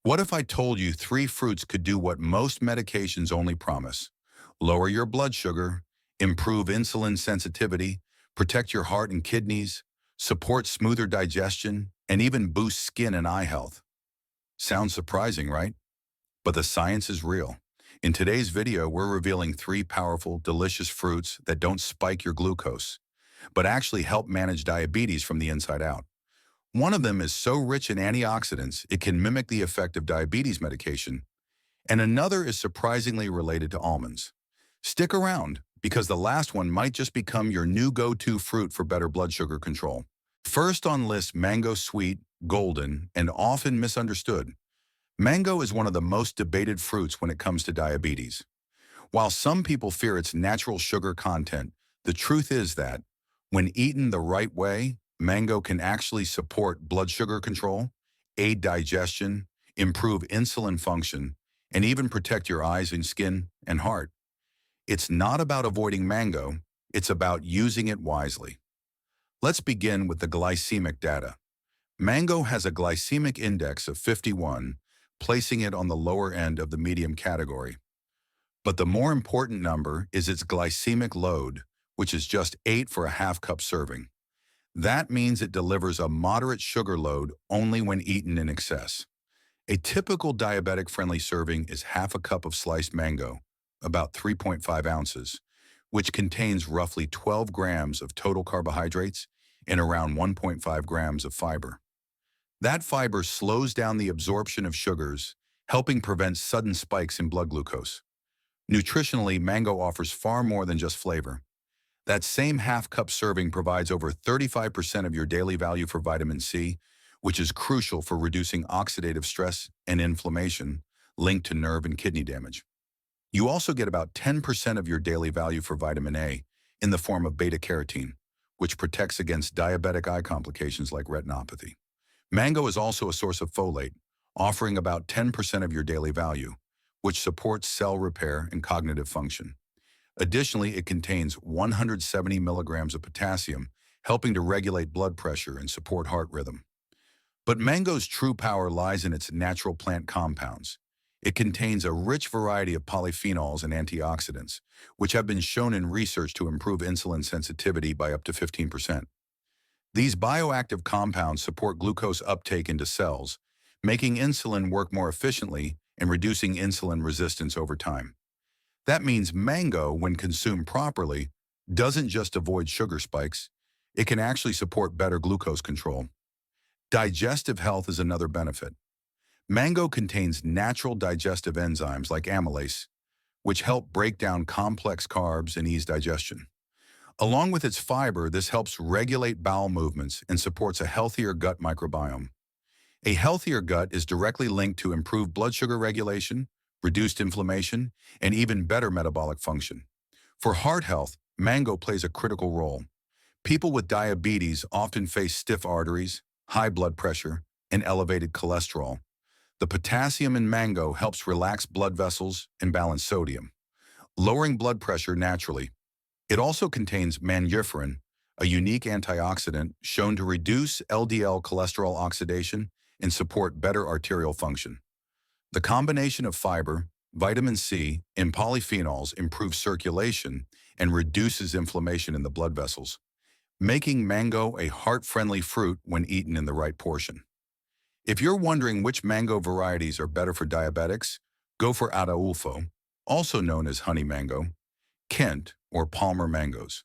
What if I told you three fruits could do what most medications only promise? Lower your blood sugar, improve insulin sensitivity, protect your heart and kidneys, support smoother digestion, and even boost skin and eye health. Sounds surprising, right? But the science is real. In today's video, we're revealing three powerful, delicious fruits that don't spike your glucose, but actually help manage diabetes from the inside out. One of them is so rich in antioxidants, it can mimic the effect of diabetes medication, and another is surprisingly related to almonds. Stick around, because the last one might just become your new go-to fruit for better blood sugar control. First on list, mango sweet, golden, and often misunderstood. Mango is one of the most debated fruits when it comes to diabetes. While some people fear its natural sugar content, the truth is that, when eaten the right way, mango can actually support blood sugar control, aid digestion, improve insulin function, and even protect your eyes and skin and heart. It's not about avoiding mango, it's about using it wisely. Let's begin with the glycemic data. Mango has a glycemic index of 51, placing it on the lower end of the medium category. But the more important number is its glycemic load, which is just 8 for a half-cup serving. That means it delivers a moderate sugar load only when eaten in excess. A typical diabetic-friendly serving is half a cup of sliced mango, about 3.5 ounces, which contains roughly 12 grams of total carbohydrates and around 1.5 grams of fiber. That fiber slows down the absorption of sugars, helping prevent sudden spikes in blood glucose. Nutritionally, mango offers far more than just flavor. That same half-cup serving provides over 35% of your daily value for vitamin C, which is crucial for reducing oxidative stress and inflammation linked to nerve and kidney damage. You also get about 10% of your daily value for vitamin A in the form of beta-carotene, which protects against diabetic eye complications like retinopathy. Mango is also a source of folate, offering about 10% of your daily value, which supports cell repair and cognitive function. Additionally, it contains 170 milligrams of potassium, helping to regulate blood pressure and support heart rhythm. But mango's true power lies in its natural plant compounds. It contains a rich variety of polyphenols and antioxidants, which have been shown in research to improve insulin sensitivity by up to 15%. These bioactive compounds support glucose uptake into cells, making insulin work more efficiently and reducing insulin resistance over time. That means mango, when consumed properly, doesn't just avoid sugar spikes, it can actually support better glucose control. Digestive health is another benefit. Mango contains natural digestive enzymes like amylase, which help break down complex carbs and ease digestion. Along with its fiber, this helps regulate bowel movements and supports a healthier gut microbiome. A healthier gut is directly linked to improved blood sugar regulation, reduced inflammation, and even better metabolic function. For heart health, mango plays a critical role. People with diabetes often face stiff arteries, high blood pressure, and elevated cholesterol. The potassium in mango helps relax blood vessels and balance sodium, lowering blood pressure naturally. It also contains mangiferin, a unique antioxidant shown to reduce LDL cholesterol oxidation and support better arterial function. The combination of fiber, vitamin C, and polyphenols improves circulation and reduces inflammation in the blood vessels, making mango a heart-friendly fruit when eaten in the right portion. If you're wondering which mango varieties are better for diabetics, go for Ataulfo, also known as honey mango, Kent, or Palmer mangoes.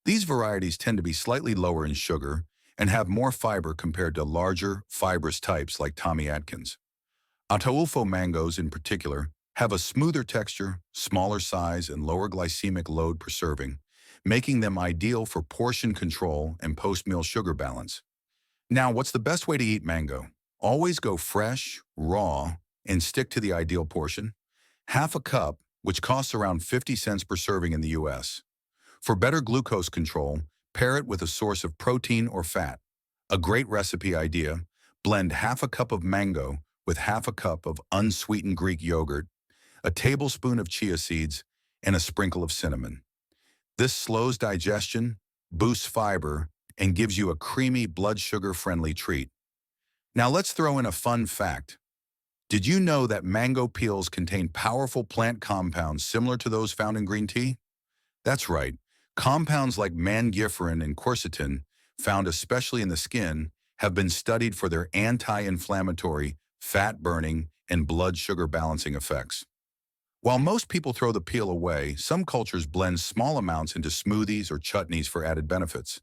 These varieties tend to be slightly lower in sugar and have more fiber compared to larger, fibrous types like Tommy Atkins. Ataulfo mangoes, in particular, have a smoother texture, smaller size, and lower glycemic load per serving, making them ideal for portion control and post-meal sugar balance. Now, what's the best way to eat mango? Always go fresh, raw, and stick to the ideal portion. Half a cup, which costs around 50 cents per serving in the US. For better glucose control, pair it with a source of protein or fat. A great recipe idea: blend half a cup of mango with half a cup of unsweetened Greek yogurt, a tablespoon of chia seeds, and a sprinkle of cinnamon. This slows digestion, boosts fiber, and gives you a creamy blood sugar-friendly treat. Now let's throw in a fun fact. Did you know that mango peels contain powerful plant compounds similar to those found in green tea? That's right. Compounds like mangiferin and quercetin, found especially in the skin, have been studied for their anti-inflammatory, fat-burning, and blood sugar balancing effects. While most people throw the peel away, some cultures blend small amounts into smoothies or chutneys for added benefits.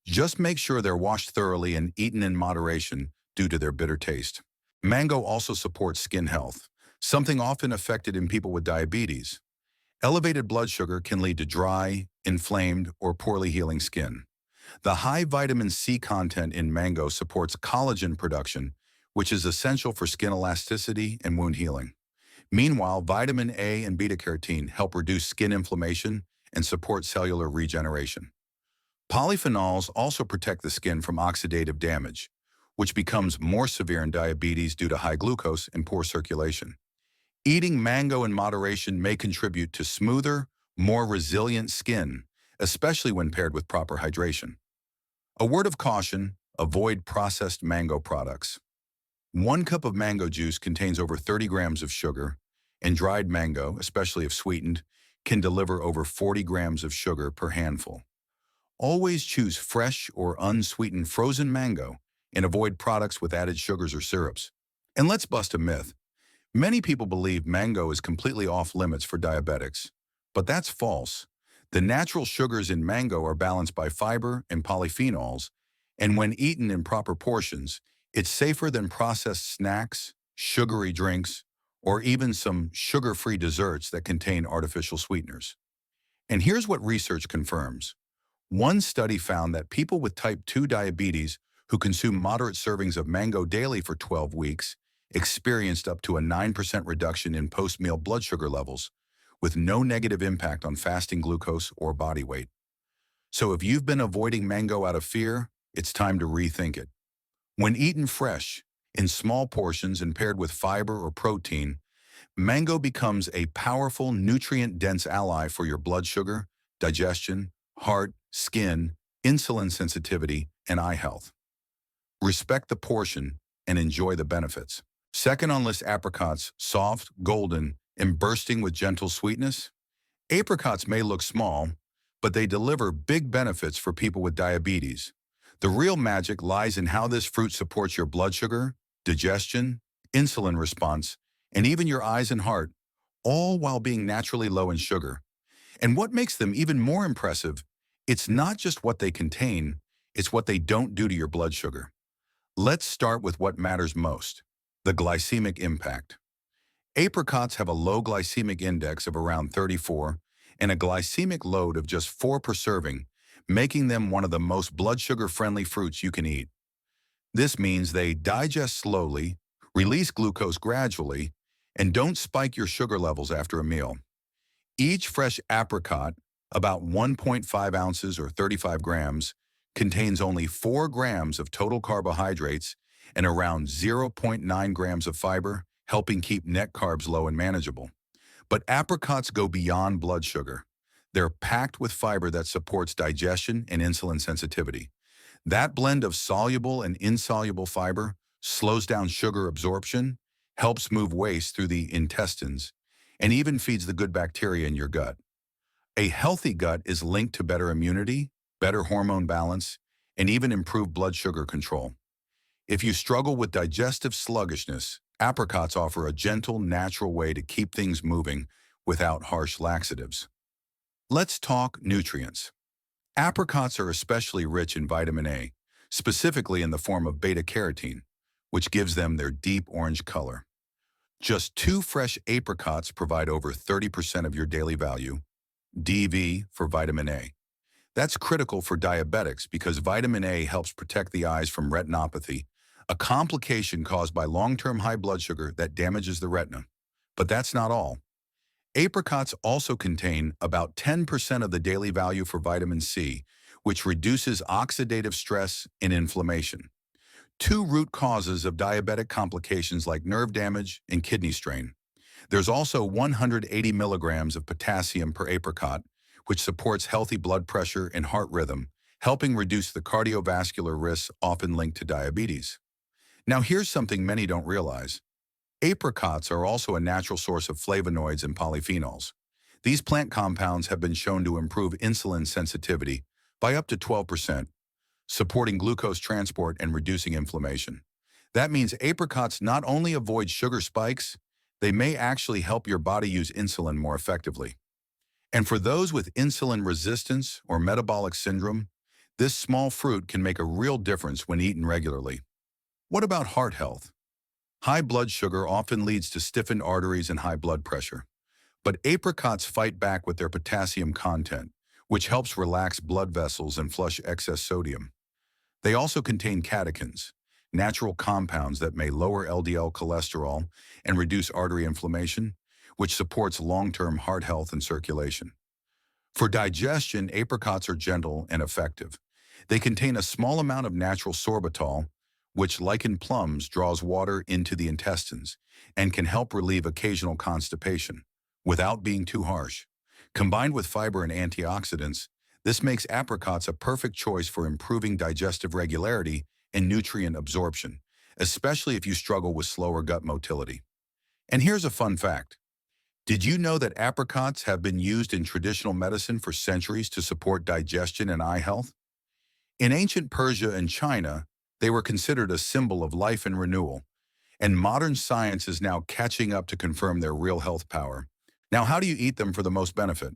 Just make sure they're washed thoroughly and eaten in moderation due to their bitter taste. Mango also supports skin health, something often affected in people with diabetes. Elevated blood sugar can lead to dry, inflamed, or poorly healing skin. The high vitamin C content in mango supports collagen production, which is essential for skin elasticity and wound healing. Meanwhile, vitamin A and beta-carotene help reduce skin inflammation and support cellular regeneration. Polyphenols also protect the skin from oxidative damage, which becomes more severe in diabetes due to high glucose and poor circulation. Eating mango in moderation may contribute to smoother, more resilient skin, especially when paired with proper hydration. A word of caution: avoid processed mango products. 1 cup of mango juice contains over 30 grams of sugar, and dried mango, especially if sweetened, can deliver over 40 grams of sugar per handful. Always choose fresh or unsweetened frozen mango and avoid products with added sugars or syrups. And let's bust a myth. Many people believe mango is completely off limits for diabetics, but that's false. The natural sugars in mango are balanced by fiber and polyphenols, and when eaten in proper portions, it's safer than processed snacks, sugary drinks, or even some sugar-free desserts that contain artificial sweeteners. And here's what research confirms. One study found that people with type 2 diabetes who consume moderate servings of mango daily for 12 weeks experienced up to a 9% reduction in post-meal blood sugar levels, with no negative impact on fasting glucose or body weight. So if you've been avoiding mango out of fear, it's time to rethink it. When eaten fresh, in small portions and paired with fiber or protein, mango becomes a powerful, nutrient-dense ally for your blood sugar, digestion, heart, skin, insulin sensitivity, and eye health. Respect the portion and enjoy the benefits. Second on list, apricots, soft, golden, and bursting with gentle sweetness. Apricots may look small, but they deliver big benefits for people with diabetes. The real magic lies in how this fruit supports your blood sugar, digestion, insulin response, and even your eyes and heart, all while being naturally low in sugar. And what makes them even more impressive, it's not just what they contain, it's what they don't do to your blood sugar. Let's start with what matters most: the glycemic impact. Apricots have a low glycemic index of around 34 and a glycemic load of just 4 per serving, making them one of the most blood sugar-friendly fruits you can eat. This means they digest slowly, release glucose gradually, and don't spike your sugar levels after a meal. Each fresh apricot, about 1.5 ounces or 35 grams, contains only 4 grams of total carbohydrates and around 0.9 grams of fiber, helping keep net carbs low and manageable. But apricots go beyond blood sugar. They're packed with fiber that supports digestion and insulin sensitivity. That blend of soluble and insoluble fiber slows down sugar absorption, helps move waste through the intestines, and even feeds the good bacteria in your gut. A healthy gut is linked to better immunity, better hormone balance, and even improved blood sugar control. If you struggle with digestive sluggishness, apricots offer a gentle, natural way to keep things moving without harsh laxatives. Let's talk nutrients. Apricots are especially rich in vitamin A, specifically in the form of beta-carotene, which gives them their deep orange color. Just 2 fresh apricots provide over 30% of your daily value, DV for vitamin A. That's critical for diabetics because vitamin A helps protect the eyes from retinopathy, a complication caused by long-term high blood sugar that damages the retina. But that's not all. Apricots also contain about 10% of the daily value for vitamin C, which reduces oxidative stress and inflammation, 2 root causes of diabetic complications like nerve damage and kidney strain. There's also 180 milligrams of potassium per apricot, which supports healthy blood pressure and heart rhythm, helping reduce the cardiovascular risks often linked to diabetes. Now here's something many don't realize. Apricots are also a natural source of flavonoids and polyphenols. These plant compounds have been shown to improve insulin sensitivity by up to 12%, supporting glucose transport and reducing inflammation. That means apricots not only avoid sugar spikes, they may actually help your body use insulin more effectively. And for those with insulin resistance or metabolic syndrome, this small fruit can make a real difference when eaten regularly. What about heart health? High blood sugar often leads to stiffened arteries and high blood pressure. But apricots fight back with their potassium content, which helps relax blood vessels and flush excess sodium. They also contain catechins, natural compounds that may lower LDL cholesterol and reduce artery inflammation, which supports long-term heart health and circulation. For digestion, apricots are gentle and effective. They contain a small amount of natural sorbitol, which, like in plums, draws water into the intestines and can help relieve occasional constipation without being too harsh. Combined with fiber and antioxidants, this makes apricots a perfect choice for improving digestive regularity and nutrient absorption, especially if you struggle with slower gut motility. And here's a fun fact. Did you know that apricots have been used in traditional medicine for centuries to support digestion and eye health? In ancient Persia and China, they were considered a symbol of life and renewal, and modern science is now catching up to confirm their real health power. Now, how do you eat them for the most benefit?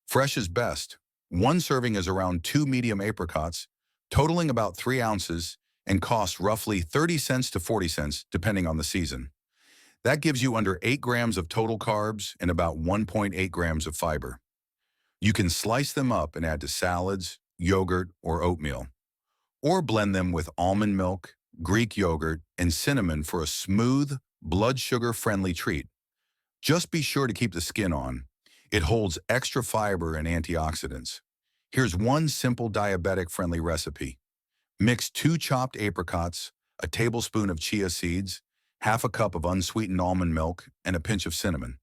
Fresh is best. One serving is around 2 medium apricots, totaling about 3 ounces, and costs roughly 30 cents to 40 cents, depending on the season. That gives you under 8 grams of total carbs and about 1.8 grams of fiber. You can slice them up and add to salads, yogurt, or oatmeal, or blend them with almond milk, Greek yogurt, and cinnamon for a smooth, blood sugar-friendly treat. Just be sure to keep the skin on. It holds extra fiber and antioxidants. Here's one simple diabetic-friendly recipe. Mix 2 chopped apricots, a tablespoon of chia seeds, half a cup of unsweetened almond milk, and a pinch of cinnamon.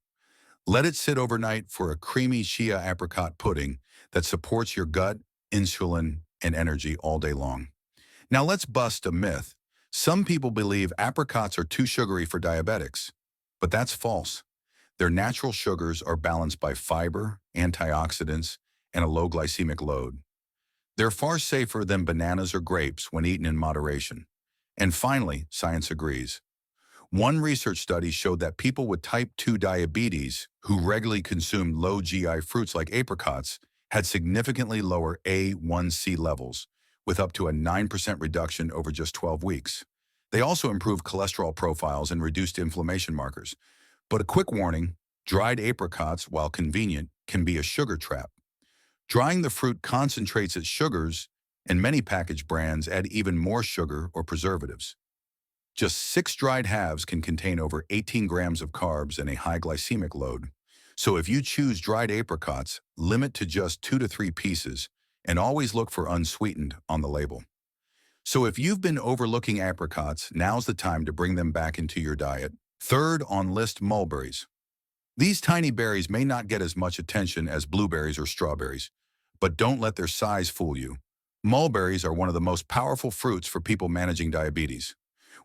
Let it sit overnight for a creamy chia apricot pudding that supports your gut, insulin, and energy all day long. Now let's bust a myth. Some people believe apricots are too sugary for diabetics, but that's false. Their natural sugars are balanced by fiber, antioxidants, and a low glycemic load. They're far safer than bananas or grapes when eaten in moderation. And finally, science agrees. One research study showed that people with type 2 diabetes who regularly consumed low GI fruits like apricots had significantly lower A1C levels, with up to a 9% reduction over just 12 weeks. They also improved cholesterol profiles and reduced inflammation markers. But a quick warning, dried apricots, while convenient, can be a sugar trap. Drying the fruit concentrates its sugars, and many packaged brands add even more sugar or preservatives. Just 6 dried halves can contain over 18 grams of carbs and a high glycemic load. So if you choose dried apricots, limit to just 2 to 3 pieces, and always look for unsweetened on the label. So if you've been overlooking apricots, now's the time to bring them back into your diet. Third on list, mulberries. These tiny berries may not get as much attention as blueberries or strawberries, but don't let their size fool you. Mulberries are one of the most powerful fruits for people managing diabetes.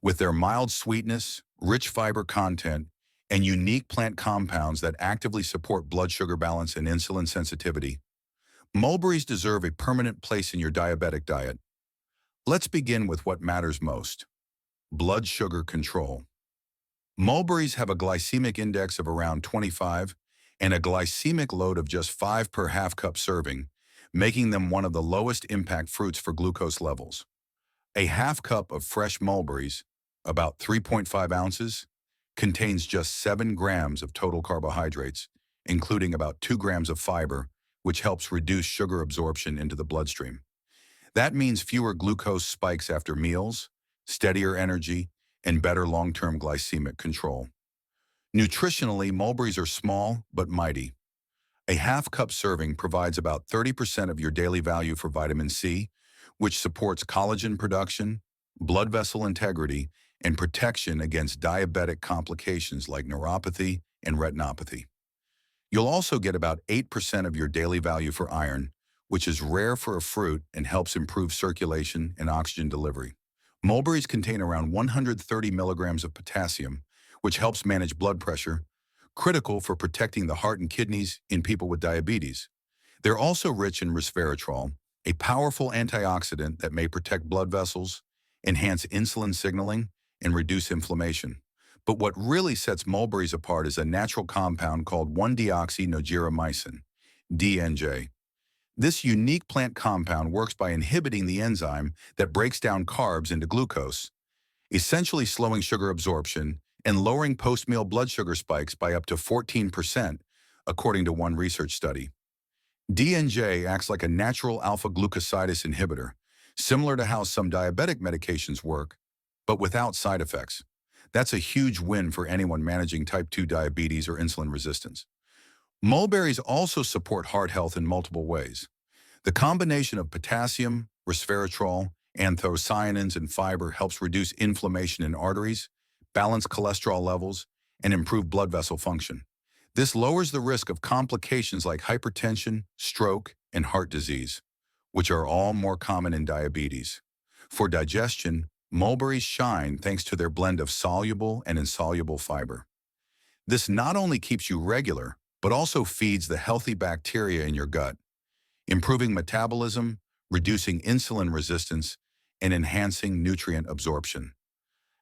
With their mild sweetness, rich fiber content, and unique plant compounds that actively support blood sugar balance and insulin sensitivity, mulberries deserve a permanent place in your diabetic diet. Let's begin with what matters most: blood sugar control. Mulberries have a glycemic index of around 25 and a glycemic load of just 5 per half cup serving, making them one of the lowest impact fruits for glucose levels. A half cup of fresh mulberries, about 3.5 ounces, contains just 7 grams of total carbohydrates, including about 2 grams of fiber, which helps reduce sugar absorption into the bloodstream. That means fewer glucose spikes after meals, steadier energy, and better long-term glycemic control. Nutritionally, mulberries are small but mighty. A half-cup serving provides about 30% of your daily value for vitamin C, which supports collagen production, blood vessel integrity, and protection against diabetic complications like neuropathy and retinopathy. You'll also get about 8% of your daily value for iron, which is rare for a fruit and helps improve circulation and oxygen delivery. Mulberries contain around 130 milligrams of potassium, which helps manage blood pressure, critical for protecting the heart and kidneys in people with diabetes. They're also rich in resveratrol, a powerful antioxidant that may protect blood vessels, enhance insulin signaling, and reduce inflammation. But what really sets mulberries apart is a natural compound called 1-deoxynogeromycin, DNJ. This unique plant compound works by inhibiting the enzyme that breaks down carbs into glucose, essentially slowing sugar absorption and lowering post-meal blood sugar spikes by up to 14%, according to one research study. DNJ acts like a natural alpha-glucosidase inhibitor, similar to how some diabetic medications work, but without side effects. That's a huge win for anyone managing type 2 diabetes or insulin resistance. Mulberries also support heart health in multiple ways. The combination of potassium, resveratrol, anthocyanins, and fiber helps reduce inflammation in arteries, balance cholesterol levels, and improve blood vessel function. This lowers the risk of complications like hypertension, stroke, and heart disease, which are all more common in diabetes. For digestion, mulberries shine thanks to their blend of soluble and insoluble fiber. This not only keeps you regular, but also feeds the healthy bacteria in your gut, improving metabolism, reducing insulin resistance, and enhancing nutrient absorption.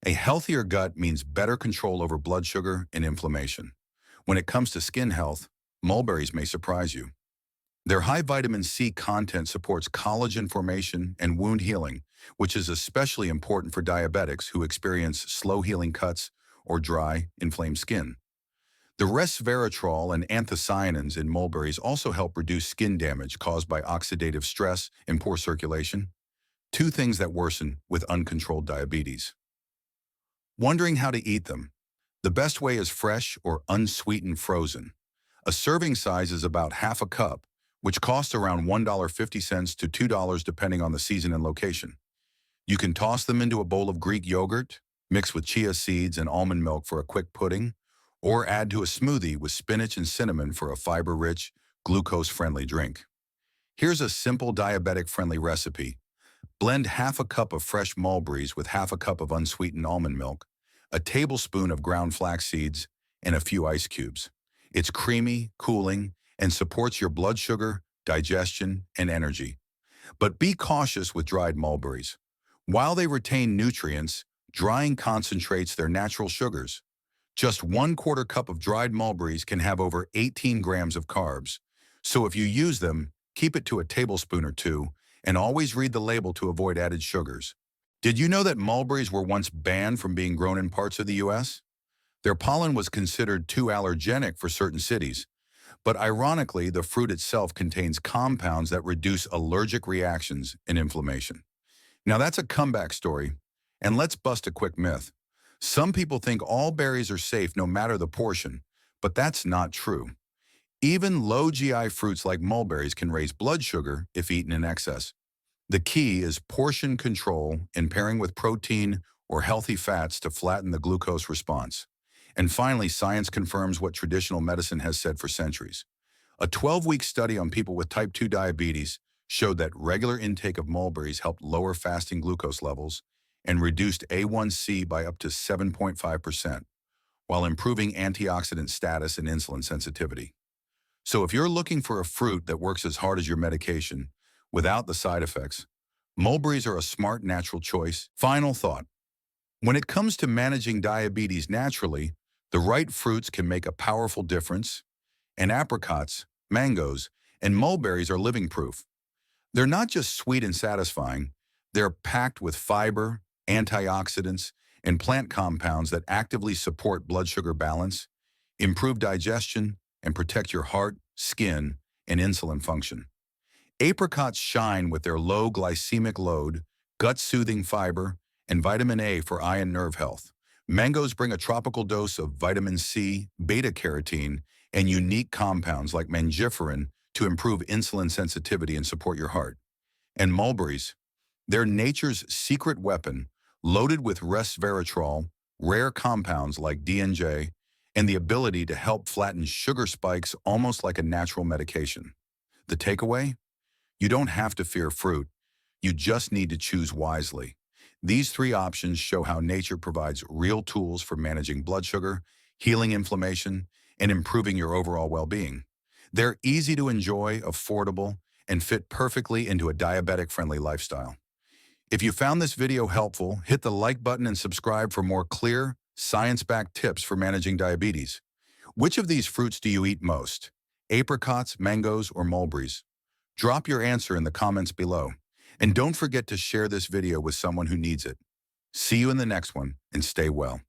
A healthier gut means better control over blood sugar and inflammation. When it comes to skin health, mulberries may surprise you. Their high vitamin C content supports collagen formation and wound healing, which is especially important for diabetics who experience slow-healing cuts or dry, inflamed skin. The resveratrol and anthocyanins in mulberries also help reduce skin damage caused by oxidative stress and poor circulation, two things that worsen with uncontrolled diabetes. Wondering how to eat them? The best way is fresh or unsweetened frozen. A serving size is about half a cup, which costs around $1.50 to $2 depending on the season and location. You can toss them into a bowl of Greek yogurt, mix with chia seeds and almond milk for a quick pudding, or add to a smoothie with spinach and cinnamon for a fiber-rich, glucose-friendly drink. Here's a simple diabetic-friendly recipe. Blend half a cup of fresh mulberries with half a cup of unsweetened almond milk, a tablespoon of ground flax seeds, and a few ice cubes. It's creamy, cooling, and supports your blood sugar, digestion, and energy. But be cautious with dried mulberries. While they retain nutrients, drying concentrates their natural sugars. Just 1/4 cup of dried mulberries can have over 18 grams of carbs. So if you use them, keep it to a tablespoon or two, and always read the label to avoid added sugars. Did you know that mulberries were once banned from being grown in parts of the U.S.? Their pollen was considered too allergenic for certain cities, but ironically, the fruit itself contains compounds that reduce allergic reactions and inflammation. Now that's a comeback story, and let's bust a quick myth. Some people think all berries are safe no matter the portion, but that's not true. Even low GI fruits like mulberries can raise blood sugar if eaten in excess. The key is portion control and pairing with protein or healthy fats to flatten the glucose response. And finally, science confirms what traditional medicine has said for centuries. A 12-week study on people with type 2 diabetes showed that regular intake of mulberries helped lower fasting glucose levels and reduced A1C by up to 7.5%, while improving antioxidant status and insulin sensitivity. So if you're looking for a fruit that works as hard as your medication, without the side effects, mulberries are a smart, natural choice. Final thought. When it comes to managing diabetes naturally, the right fruits can make a powerful difference, and apricots, mangoes, and mulberries are living proof. They're not just sweet and satisfying, they're packed with fiber, antioxidants, and plant compounds that actively support blood sugar balance, improve digestion, and protect your heart, skin, and insulin function. Apricots shine with their low glycemic load, gut-soothing fiber, and vitamin A for eye and nerve health. Mangoes bring a tropical dose of vitamin C, beta-carotene, and unique compounds like mangiferin to improve insulin sensitivity and support your heart. And mulberries, they're nature's secret weapon, loaded with resveratrol, rare compounds like DNJ, and the ability to help flatten sugar spikes almost like a natural medication. The takeaway? You don't have to fear fruit. You just need to choose wisely. These three options show how nature provides real tools for managing blood sugar, healing inflammation, and improving your overall well-being. They're easy to enjoy, affordable, and fit perfectly into a diabetic-friendly lifestyle. If you found this video helpful, hit the like button and subscribe for more clear, science-backed tips for managing diabetes. Which of these fruits do you eat most? Apricots, mangoes, or mulberries? Drop your answer in the comments below. And don't forget to share this video with someone who needs it. See you in the next one, and stay well.